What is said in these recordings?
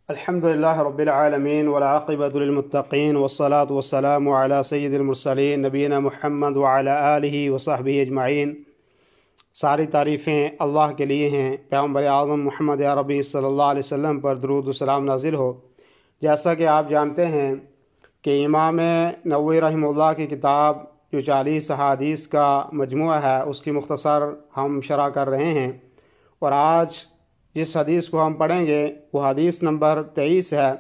الحمدللہ رب العالمین والعاقبۃ للمتقین والصلاة والسلام علی سید المرسلین نبینا محمد وعلی آلہ وصحبہ اجمعین۔ ساری تعریفیں اللہ کے لیے ہیں۔ پیغمبر اعظم محمد عربی صلی اللہ علیہ وسلم پر درود و سلام نازل ہو۔ جیسا کہ آپ جانتے ہیں کہ امام نووی رحمہ اللہ کی کتاب جو 40 احادیث کا مجموعہ ہے، اس کی مختصر ہم شرح کر رہے ہیں، اور آج جس حدیث کو ہم پڑھیں گے وہ حدیث نمبر 23 ہے،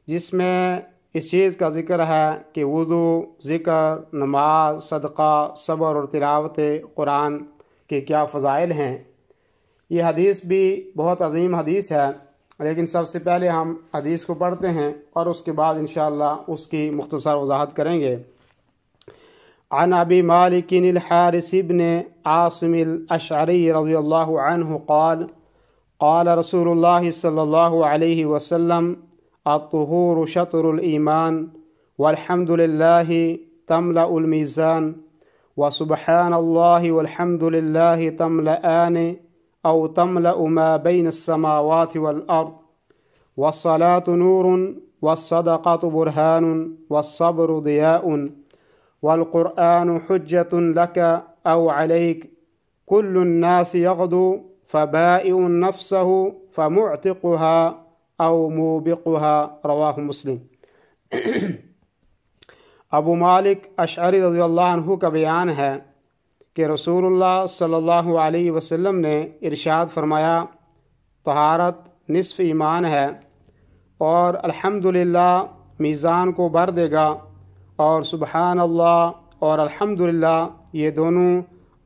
جس میں اس چیز کا ذکر ہے کہ وضو، ذکر، نماز، صدقہ، صبر اور تلاوت قرآن کے کیا فضائل ہیں۔ یہ حدیث بھی بہت عظیم حدیث ہے، لیکن سب سے پہلے ہم حدیث کو پڑھتے ہیں اور اس کے بعد انشاءاللہ اس کی مختصر وضاحت کریں گے۔ عن ابی مالک الحارث بن عاصم الاشعری رضی اللہ عنہ قال قال رسول اللہ صلی اللہ علیہ وسلم الطہور شطر الایمان والحمد للہ تملأ المیزان وسبحان اللہ والحمد للہ تملأان او تملأ ما بین السماوات والارض والصلاة نور والصدقة برہان والصبر ضیاء والقرآن حجة لك او علیک کل الناس یغدو فبائع نفسه فمعتقها او موبقها رواہ مسلم۔ ابو مالک اشعری رضی اللہ عنہ کا بیان ہے کہ رسول اللہ صلی اللہ علیہ وسلم نے ارشاد فرمایا، طہارت نصف ایمان ہے، اور الحمدللہ میزان کو بھر دے گا، اور سبحان اللہ اور الحمدللہ یہ دونوں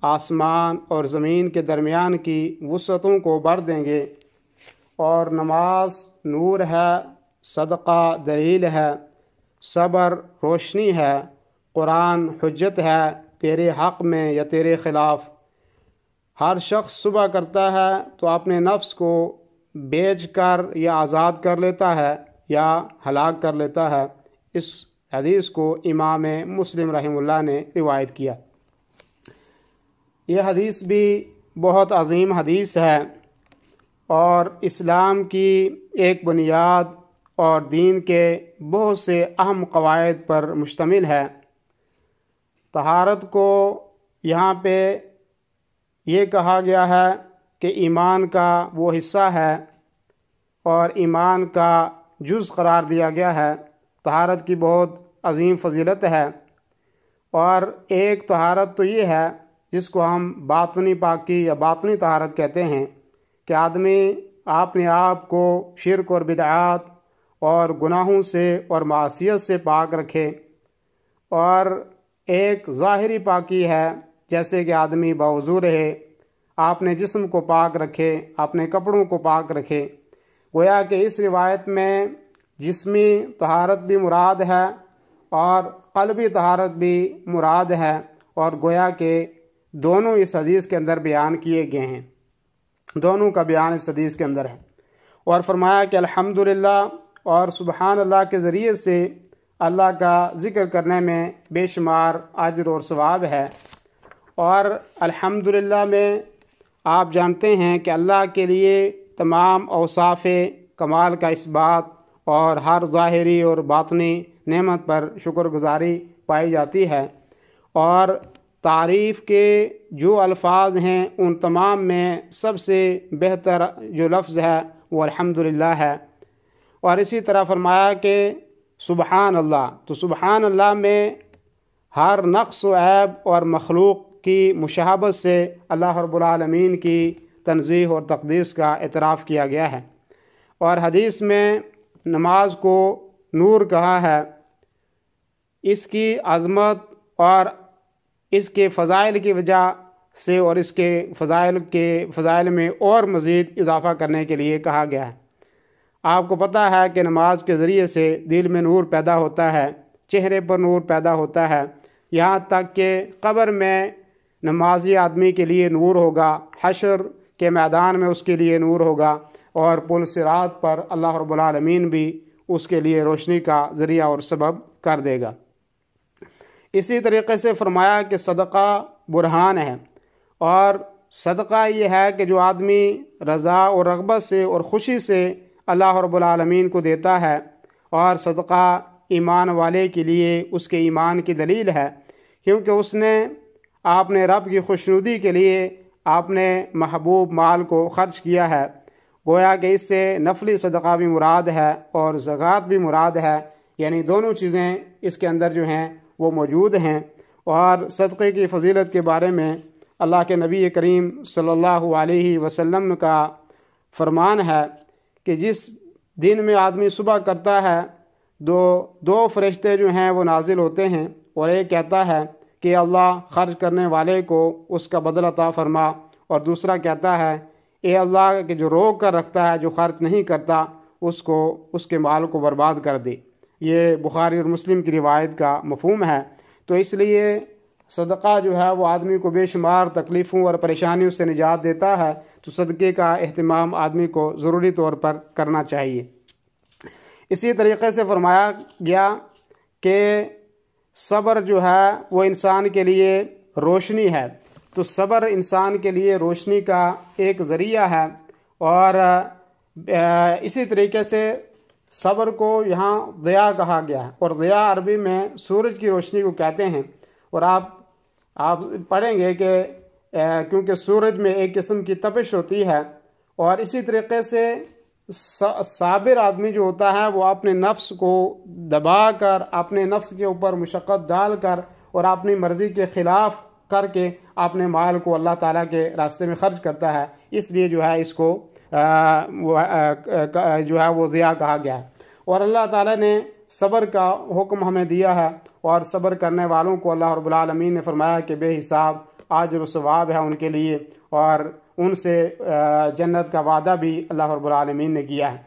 آسمان اور زمین کے درمیان کی وسعتوں کو بھر دیں گے، اور نماز نور ہے، صدقہ دلیل ہے، صبر روشنی ہے، قرآن حجت ہے تیرے حق میں یا تیرے خلاف۔ ہر شخص صبح کرتا ہے تو اپنے نفس کو بیچ کر یا آزاد کر لیتا ہے یا ہلاک کر لیتا ہے۔ اس حدیث کو امام مسلم رحمہ اللہ نے روایت کیا۔ یہ حدیث بھی بہت عظیم حدیث ہے اور اسلام کی ایک بنیاد اور دین کے بہت سے اہم قواعد پر مشتمل ہے۔ طہارت کو یہاں پہ یہ کہا گیا ہے کہ ایمان کا وہ حصہ ہے اور ایمان کا جز قرار دیا گیا ہے۔ طہارت کی بہت عظیم فضیلت ہے، اور ایک طہارت تو یہ ہے جس کو ہم باطنی پاکی یا باطنی طہارت کہتے ہیں، کہ آدمی اپنے آپ کو شرک اور بدعات اور گناہوں سے اور معصیت سے پاک رکھے۔ اور ایک ظاہری پاکی ہے، جیسے کہ آدمی باوضو رہے، اپنے جسم کو پاک رکھے، اپنے کپڑوں کو پاک رکھے۔ گویا کہ اس روایت میں جسمی طہارت بھی مراد ہے اور قلبی طہارت بھی مراد ہے، اور گویا کہ دونوں اس حدیث کے اندر بیان کیے گئے ہیں، دونوں کا بیان اس حدیث کے اندر ہے۔ اور فرمایا کہ الحمدللہ اور سبحان اللہ کے ذریعے سے اللہ کا ذکر کرنے میں بے شمار اجر اور ثواب ہے۔ اور الحمدللہ میں آپ جانتے ہیں کہ اللہ کے لیے تمام اوصاف کمال کا اثبات اور ہر ظاہری اور باطنی نعمت پر شکر گزاری پائی جاتی ہے، اور تعریف کے جو الفاظ ہیں ان تمام میں سب سے بہتر جو لفظ ہے وہ الحمدللہ ہے۔ اور اسی طرح فرمایا کہ سبحان اللہ، تو سبحان اللہ میں ہر نقص و عیب اور مخلوق کی مشابہت سے اللہ رب العالمین کی تنزیہ اور تقدیس کا اعتراف کیا گیا ہے۔ اور حدیث میں نماز کو نور کہا ہے۔ اس کی عظمت اور اس کے فضائل کی وجہ سے اور اس کے فضائل میں اور مزید اضافہ کرنے کے لیے کہا گیا ہے۔ آپ کو پتہ ہے کہ نماز کے ذریعے سے دل میں نور پیدا ہوتا ہے، چہرے پر نور پیدا ہوتا ہے، یہاں تک کہ قبر میں نمازی آدمی کے لیے نور ہوگا، حشر کے میدان میں اس کے لیے نور ہوگا، اور پل صراط پر اللہ رب العالمین بھی اس کے لیے روشنی کا ذریعہ اور سبب کر دے گا۔ اسی طریقے سے فرمایا کہ صدقہ برہان ہے، اور صدقہ یہ ہے کہ جو آدمی رضا اور رغبت سے اور خوشی سے اللہ رب العالمین کو دیتا ہے، اور صدقہ ایمان والے کے لیے اس کے ایمان کی دلیل ہے، کیونکہ اس نے اپنے رب کی خوشنودی کے لیے اپنے محبوب مال کو خرچ کیا ہے۔ گویا کہ اس سے نفلی صدقہ بھی مراد ہے اور زکوٰۃ بھی مراد ہے، یعنی دونوں چیزیں اس کے اندر جو ہیں وہ موجود ہیں۔ اور صدقے کی فضیلت کے بارے میں اللہ کے نبی کریم صلی اللہ علیہ وسلم کا فرمان ہے کہ جس دن میں آدمی صبح کرتا ہے دو فرشتے جو ہیں وہ نازل ہوتے ہیں، اور ایک کہتا ہے کہ اللہ خرچ کرنے والے کو اس کا بدلہ عطا فرما، اور دوسرا کہتا ہے اے اللہ کہ جو روک کر رکھتا ہے، جو خرچ نہیں کرتا، اس کو اس کے مال کو برباد کر دے۔ یہ بخاری اور مسلم کی روایت کا مفہوم ہے۔ تو اس لیے صدقہ جو ہے وہ آدمی کو بے شمار تکلیفوں اور پریشانیوں سے نجات دیتا ہے، تو صدقے کا اہتمام آدمی کو ضروری طور پر کرنا چاہیے۔ اسی طریقے سے فرمایا گیا کہ صبر جو ہے وہ انسان کے لیے روشنی ہے، تو صبر انسان کے لیے روشنی کا ایک ذریعہ ہے۔ اور اسی طریقے سے صبر کو یہاں ضیاء کہا گیا ہے، اور ضیاء عربی میں سورج کی روشنی کو کہتے ہیں۔ اور آپ پڑھیں گے کہ کیونکہ سورج میں ایک قسم کی تپش ہوتی ہے، اور اسی طریقے سے صابر آدمی جو ہوتا ہے وہ اپنے نفس کو دبا کر، اپنے نفس کے اوپر مشقت ڈال کر اور اپنی مرضی کے خلاف کر کے اپنے مال کو اللہ تعالیٰ کے راستے میں خرچ کرتا ہے، اس لیے جو ہے اس کو جو ہے وہ ضیاء کہا گیا ہے۔ اور اللہ تعالیٰ نے صبر کا حکم ہمیں دیا ہے، اور صبر کرنے والوں کو اللہ رب العالمین نے فرمایا کہ بے حساب اجر و ثواب ہے ان کے لیے، اور ان سے جنت کا وعدہ بھی اللہ رب العالمین نے کیا ہے۔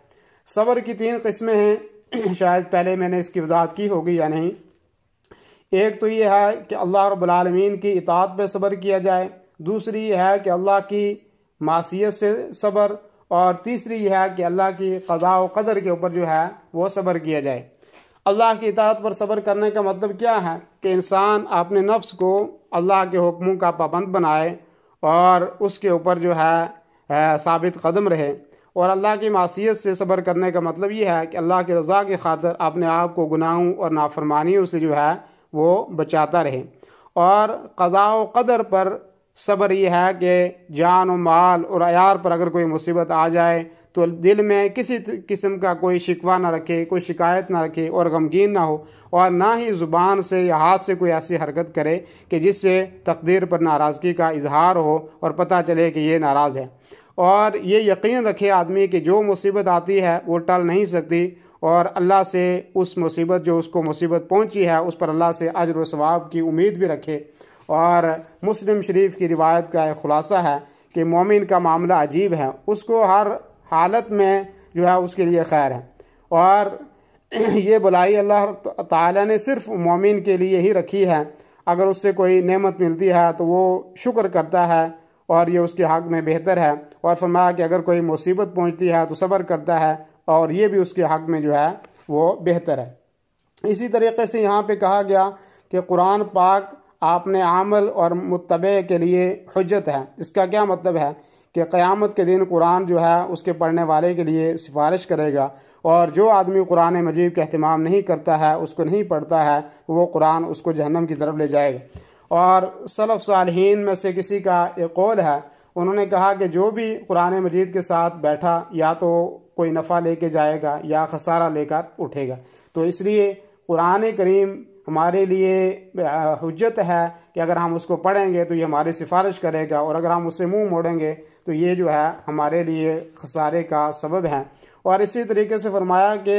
صبر کی 3 قسمیں ہیں، شاید پہلے میں نے اس کی وضاحت کی ہوگی یا نہیں۔ ایک تو یہ ہے کہ اللہ رب العالمین کی اطاعت پہ صبر کیا جائے، دوسری یہ ہے کہ اللہ کی معصیت سے صبر، اور تیسری یہ ہے کہ اللہ کی قضاء و قدر کے اوپر جو ہے وہ صبر کیا جائے۔ اللہ کی اطاعت پر صبر کرنے کا مطلب کیا ہے کہ انسان اپنے نفس کو اللہ کے حکموں کا پابند بنائے اور اس کے اوپر جو ہے ثابت قدم رہے۔ اور اللہ کی معصیت سے صبر کرنے کا مطلب یہ ہے کہ اللہ کی رضا کی خاطر اپنے آپ کو گناہوں اور نافرمانیوں سے جو ہے وہ بچاتا رہے۔ اور قضاء و قدر پر صبر یہ ہے کہ جان و مال اور عیال پر اگر کوئی مصیبت آ جائے تو دل میں کسی قسم کا کوئی شکوہ نہ رکھے، کوئی شکایت نہ رکھے اور غمگین نہ ہو، اور نہ ہی زبان سے یا ہاتھ سے کوئی ایسی حرکت کرے کہ جس سے تقدیر پر ناراضگی کا اظہار ہو اور پتہ چلے کہ یہ ناراض ہے۔ اور یہ یقین رکھے آدمی کہ جو مصیبت آتی ہے وہ ٹل نہیں سکتی، اور اللہ سے اس مصیبت جو اس کو مصیبت پہنچی ہے اس پر اللہ سے اجر و ثواب کی امید بھی رکھے۔ اور مسلم شریف کی روایت کا ایک خلاصہ ہے کہ مومن کا معاملہ عجیب ہے، اس کو ہر حالت میں جو ہے اس کے لیے خیر ہے، اور یہ بلائی اللہ تعالیٰ نے صرف مومن کے لیے ہی رکھی ہے۔ اگر اس سے کوئی نعمت ملتی ہے تو وہ شکر کرتا ہے اور یہ اس کے حق میں بہتر ہے، اور فرمایا کہ اگر کوئی مصیبت پہنچتی ہے تو صبر کرتا ہے اور یہ بھی اس کے حق میں جو ہے وہ بہتر ہے۔ اسی طریقے سے یہاں پہ کہا گیا کہ قرآن پاک اپنے عمل اور متبع کے لیے حجت ہے۔ اس کا کیا مطلب ہے کہ قیامت کے دن قرآن جو ہے اس کے پڑھنے والے کے لیے سفارش کرے گا، اور جو آدمی قرآن مجید کا اہتمام نہیں کرتا ہے، اس کو نہیں پڑھتا ہے، وہ قرآن اس کو جہنم کی طرف لے جائے گا۔ اور سلف صالحین میں سے کسی کا ایک قول ہے، انہوں نے کہا کہ جو بھی قرآن مجید کے ساتھ بیٹھا یا تو کوئی نفع لے کے جائے گا یا خسارہ لے کر اٹھے گا۔ تو اس لیے قرآن کریم ہمارے لیے حجت ہے کہ اگر ہم اس کو پڑھیں گے تو یہ ہماری سفارش کرے گا، اور اگر ہم اس سے منہ موڑیں گے تو یہ جو ہے ہمارے لیے خسارے کا سبب ہے۔ اور اسی طریقے سے فرمایا کہ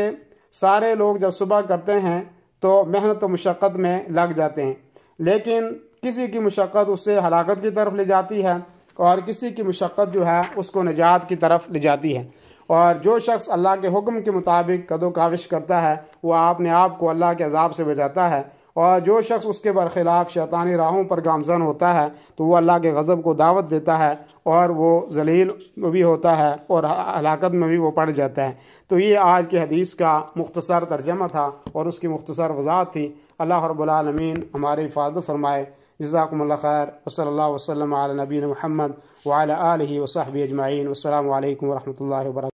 سارے لوگ جب صبح کرتے ہیں تو محنت و مشقت میں لگ جاتے ہیں، لیکن کسی کی مشقت اس سے ہلاکت کی طرف لے جاتی ہے، اور کسی کی مشقت جو ہے اس کو نجات کی طرف لے جاتی ہے۔ اور جو شخص اللہ کے حکم کے مطابق قد و کاوش کرتا ہے وہ اپنے آپ کو اللہ کے عذاب سے بچاتا ہے، اور جو شخص اس کے برخلاف شیطانی راہوں پر گامزن ہوتا ہے تو وہ اللہ کے غضب کو دعوت دیتا ہے، اور وہ ذلیل بھی ہوتا ہے اور ہلاکت میں بھی وہ پڑ جاتا ہے۔ تو یہ آج کی حدیث کا مختصر ترجمہ تھا اور اس کی مختصر وضاحت تھی۔ اللہ رب العالمین ہماری حفاظت فرمائے۔ جزاکم اللہ خیر، وصلی اللہ وسلم علی نبینا محمد وعلی آلہ وصحبہ اجمعین۔ والسلام علیکم ورحمۃ اللہ وبرکاتہ۔